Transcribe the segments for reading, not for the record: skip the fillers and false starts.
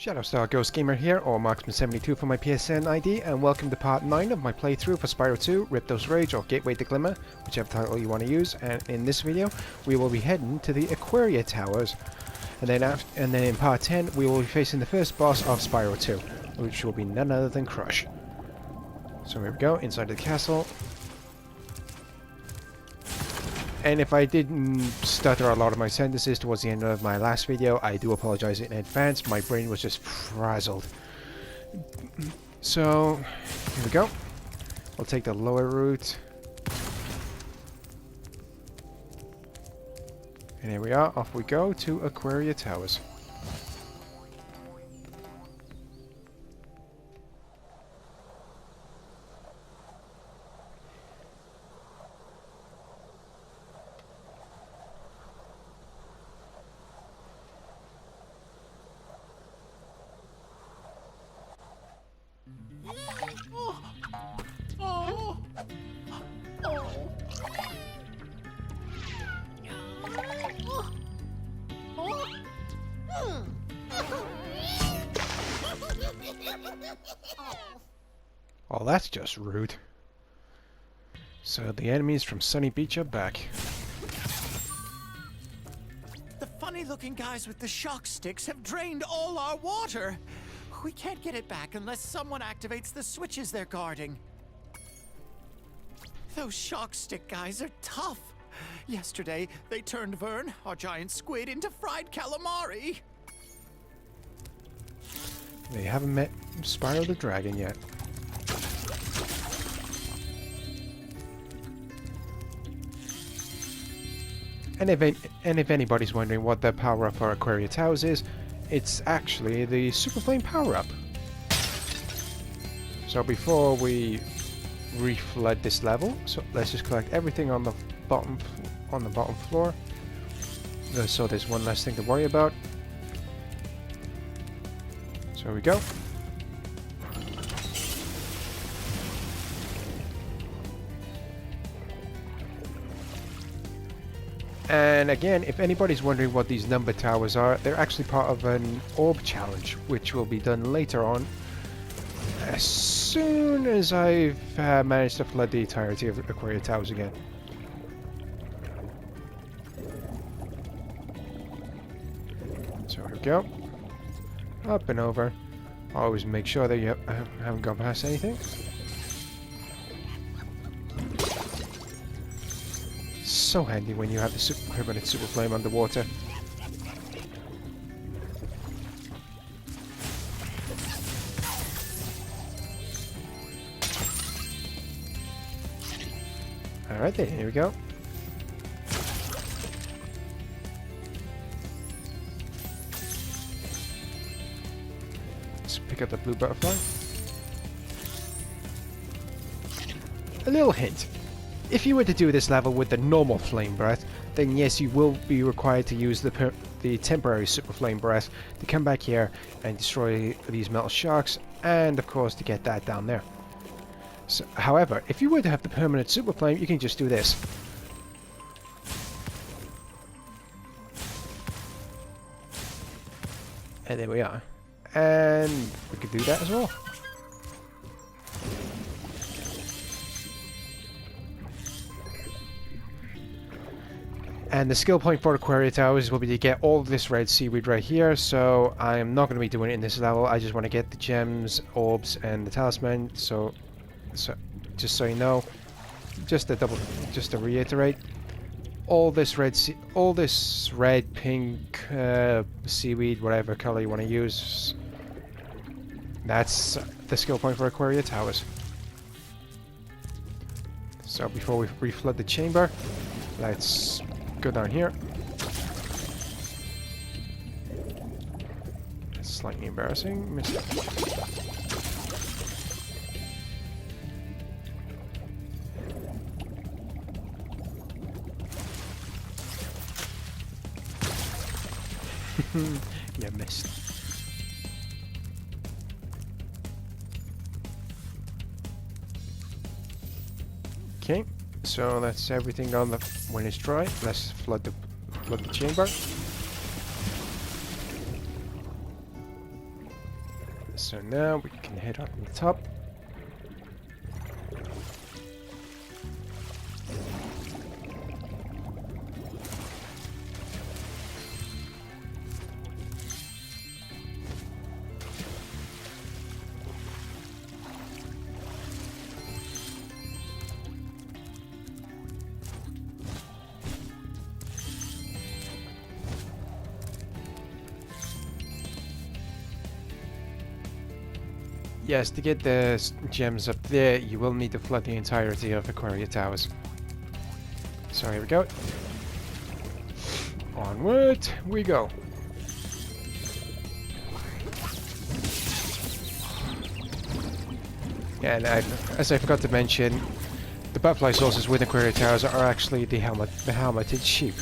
Shadowstar Ghost Gamer here, or Marksman72 for my PSN ID, and welcome to part 9 of my playthrough for Spyro 2, Ripto sRage, or Gateway to Glimmer, whichever title you want to use. And in this video, we will be heading to the Aquaria Towers. And then in part 10, we will be facing the first boss of Spyro 2, which will be none other than Crush. So here we go, inside the castle. And if I didn't stutter a lot of my sentences towards the end of my last video, I do apologize in advance. My brain was just frazzled. So, here we go. I'll take the lower route. And here we are. Off we go to Aquaria Towers. Oh, that's just rude. So the enemies from Sunny Beach are back. The funny-looking guys with the shock sticks have drained all our water. We can't get it back unless someone activates the switches they're guarding. Those shock stick guys are tough. Yesterday, they turned Vern, our giant squid, into fried calamari. They haven't met Spyro the Dragon yet. And if anybody's wondering what the power-up for Aquaria Towers is, it's actually the Super Flame power-up. So before we reflood this level, so let's just collect everything on the bottom floor. So there's one less thing to worry about. So here we go. And again, if anybody's wondering what these number towers are, they're actually part of an orb challenge, which will be done later on, as soon as I've managed to flood the entirety of Aquaria Towers again. So here we go. Up and over. Always make sure that you haven't gone past anything. So handy when you have the permanent super flame underwater. Alright then, here we go. Let's pick up the blue butterfly. A little hint. If you were to do this level with the normal flame breath, then yes, you will be required to use the temporary super flame breath to come back here and destroy these metal sharks, and of course to get that down there. So, however, if you were to have the permanent super flame, you can just do this. And there we are. And we could do that as well. And the skill point for Aquaria Towers will be to get all of this red seaweed right here, so I am not going to be doing it in this level. I just want to get the gems, orbs, and the talisman. So just so you know, just to reiterate, all this red, pink, seaweed, whatever color you want to use, that's the skill point for Aquaria Towers. So before we reflood the chamber, let's go down here. It's slightly embarrassing. Missed it. Yeah, missed. Okay, so that's everything on the when it's dry. Let's flood the chamber. So now we can head up on the top. Yes, to get the gems up there, you will need to flood the entirety of Aquaria Towers. So here we go. Onward we go. And as I forgot to mention, the butterfly sources with Aquaria Towers are actually the helmeted sheep.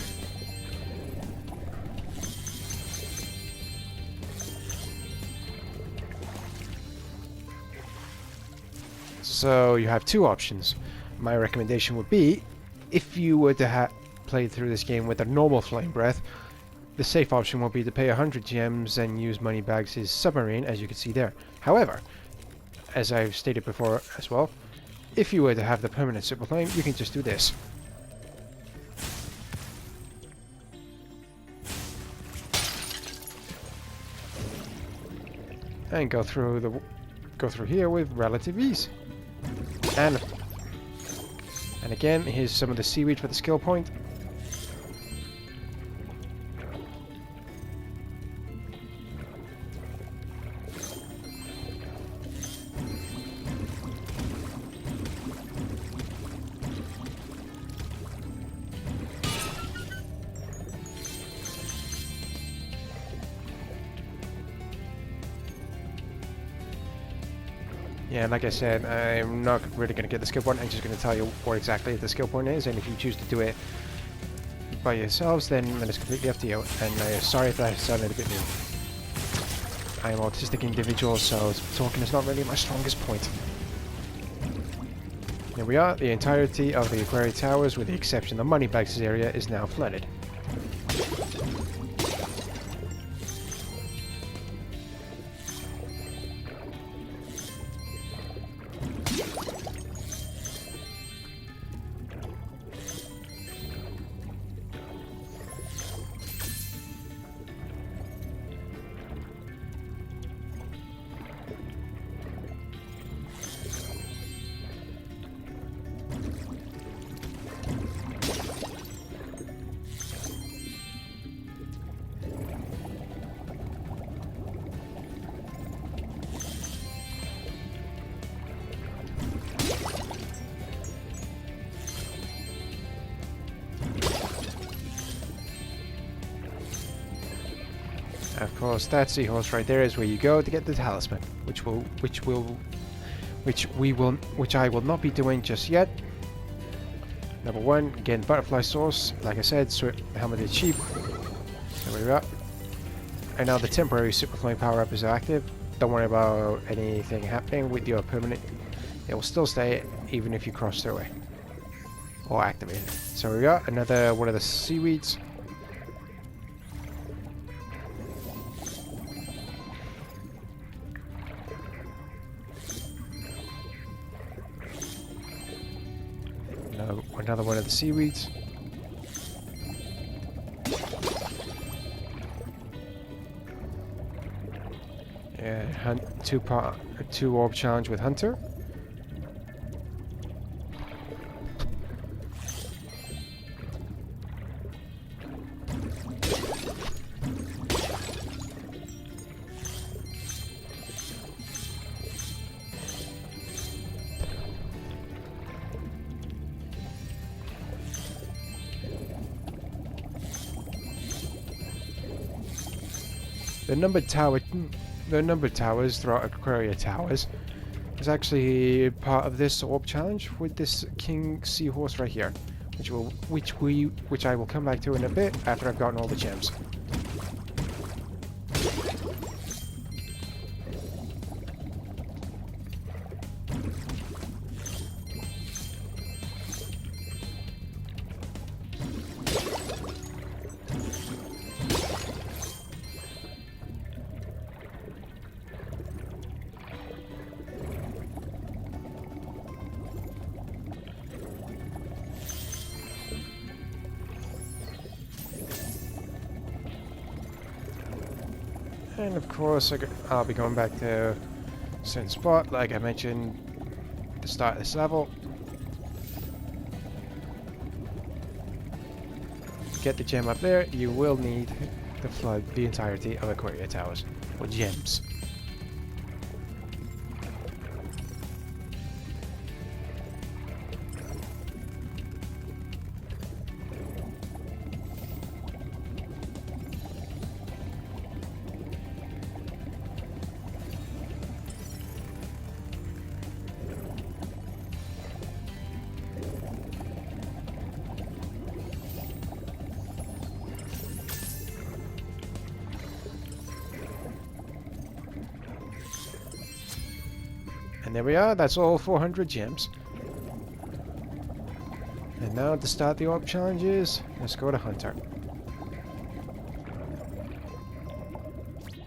So you have two options. My recommendation would be, if you were to play through this game with a normal flame breath, the safe option would be to pay 100 gems and use Moneybags' submarine, as you can see there. However, as I've stated before as well, if you were to have the permanent super flame, you can just do this. And go through here with relative ease. And again, here's some of the seaweed for the skill point. Yeah, like I said, I'm not really going to get the skill point. I'm just going to tell you what exactly the skill point is, and if you choose to do it by yourselves, then it's completely up to you. And sorry if I sounded a bit new. I am an autistic individual, so talking is not really my strongest point. Here we are. The entirety of the Aquaria Towers, with the exception of Moneybags' area, is now flooded. Of course, that seahorse right there is where you go to get the talisman, which I will not be doing just yet. Number one, again, butterfly source, like I said, helmeted sheep. There we go. And now the temporary super flame power up is active. Don't worry about anything happening with your permanent. It will still stay even if you cross through it or activate it. So we got another one of the seaweeds. Another one of the seaweeds. Yeah, two orb challenge with Hunter. The numbered towers throughout Aquaria Towers is actually part of this orb challenge with this King Seahorse right here, which I will come back to in a bit after I've gotten all the gems. And of course, I'll be going back to a certain spot, like I mentioned at the start of this level. To get the gem up there, you will need to flood the entirety of Aquaria Towers with gems. And there we are, that's all 400 gems. And now to start the orb challenges, let's go to Hunter.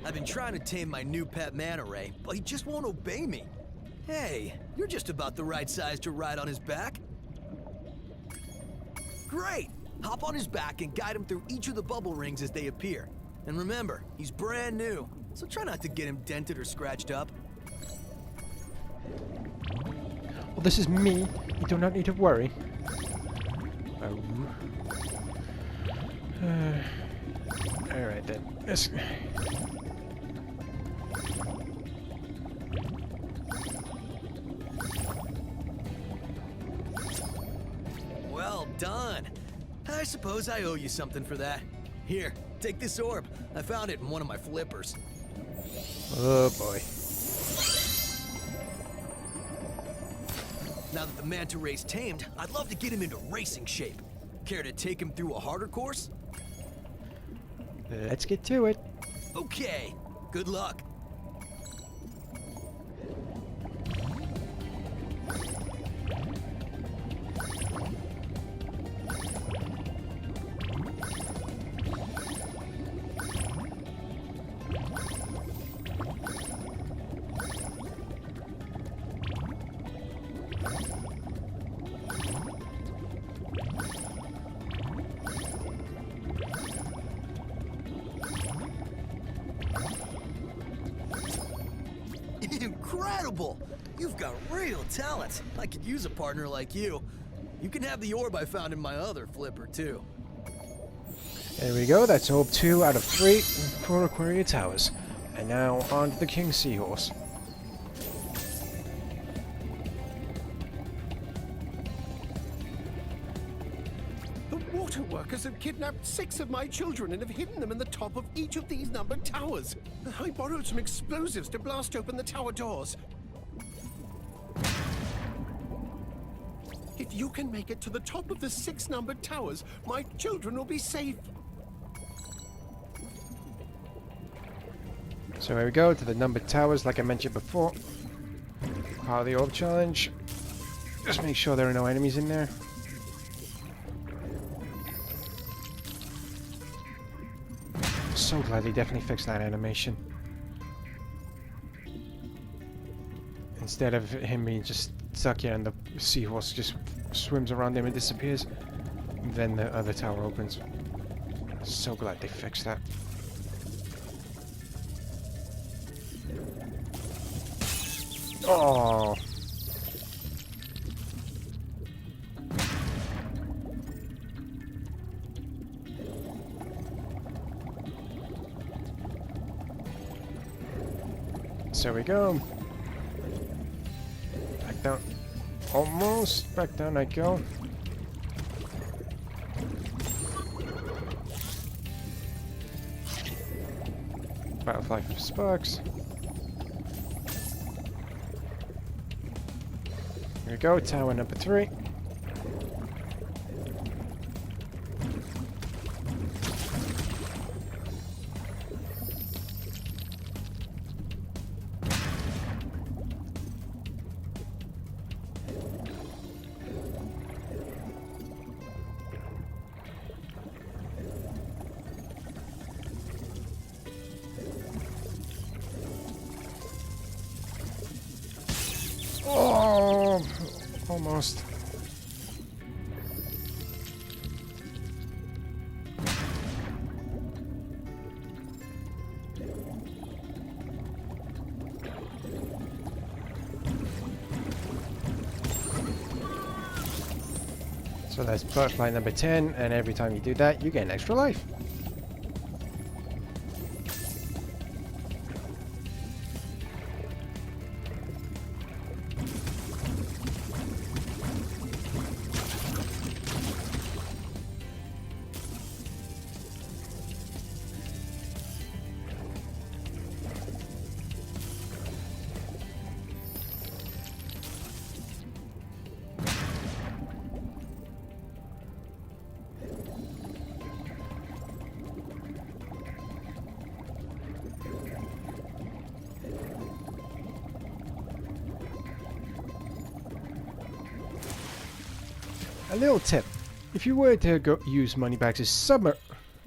I've been trying to tame my new pet manta ray, but he just won't obey me. Hey, you're just about the right size to ride on his back. Great! Hop on his back and guide him through each of the bubble rings as they appear. And remember, he's brand new, so try not to get him dented or scratched up. Well, this is me. You do not need to worry. Oh. Alright then. Let's... Well done. I suppose I owe you something for that. Here, take this orb. I found it in one of my flippers. Oh boy. Now that the manta ray's tamed, I'd love to get him into racing shape. Care to take him through a harder course? Let's get to it. Okay, good luck. Incredible! You've got real talent. I could use a partner like you. You can have the orb I found in my other flipper, too. There we go, that's orb 2 out of 3 for Aquaria Towers. And now on to the King Seahorse. The water workers have kidnapped 6 of my children and have hidden them in the top of each of these numbered towers. I borrowed some explosives to blast open the tower doors. If you can make it to the top of the 6 numbered towers, my children will be safe. So here we go to the numbered towers, like I mentioned before. Part of the orb challenge. Just make sure there are no enemies in there. So glad they definitely fixed that animation. Instead of him being just stuck here and the seahorse just swims around him and disappears, then the other tower opens. So glad they fixed that. Oh. So we go. Back down. Almost. Back down I go. Butterfly for sparks. Here we go, tower number 3. Oh, almost. So that's butterfly number 10, and every time you do that, you get an extra life. A little tip: if you were to use Moneybags'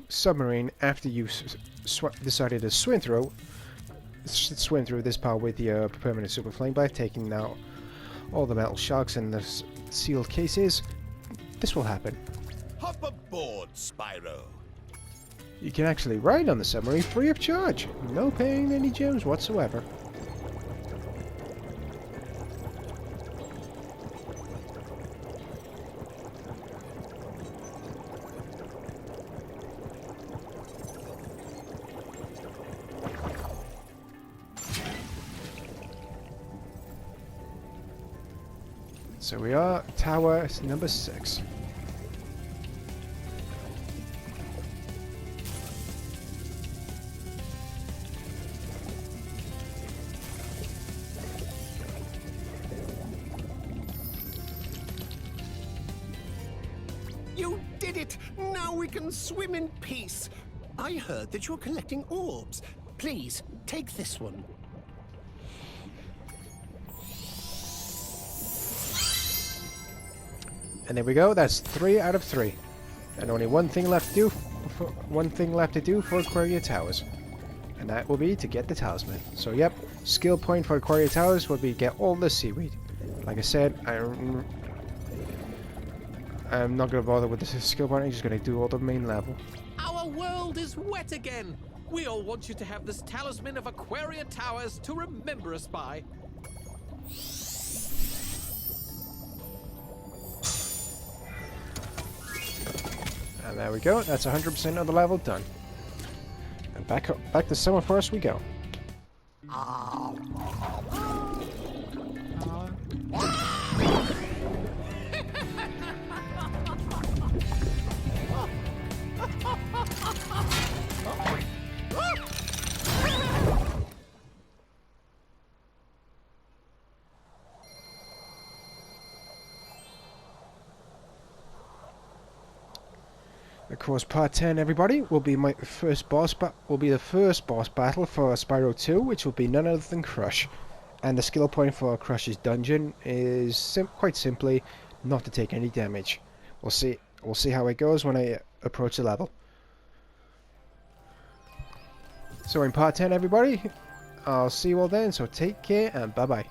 submarine after you decided to swim through this part with your permanent super flame blade, taking out all the metal sharks and the sealed cases, this will happen. Hop aboard, Spyro. You can actually ride on the submarine free of charge, no paying any gems whatsoever. So we are tower number 6. You did it! Now we can swim in peace. I heard that you're collecting orbs. Please, take this one. And there we go, that's 3 out of 3. And only one thing left to do for Aquaria Towers. And that will be to get the talisman. So yep, skill point for Aquaria Towers will be get all the seaweed. Like I said, I'm not going to bother with the skill point, I'm just going to do all the main level. Our world is wet again. We all want you to have this talisman of Aquaria Towers to remember us by. And there we go, that's 100% of the level done. And back to Summer Forest we go. Of course, part 10, everybody, will be the first boss battle for Spyro 2, which will be none other than Crush. And the skill point for Crush's dungeon is quite simply not to take any damage. We'll see how it goes when I approach the level. So in part 10, everybody, I'll see you all then. So take care and bye bye.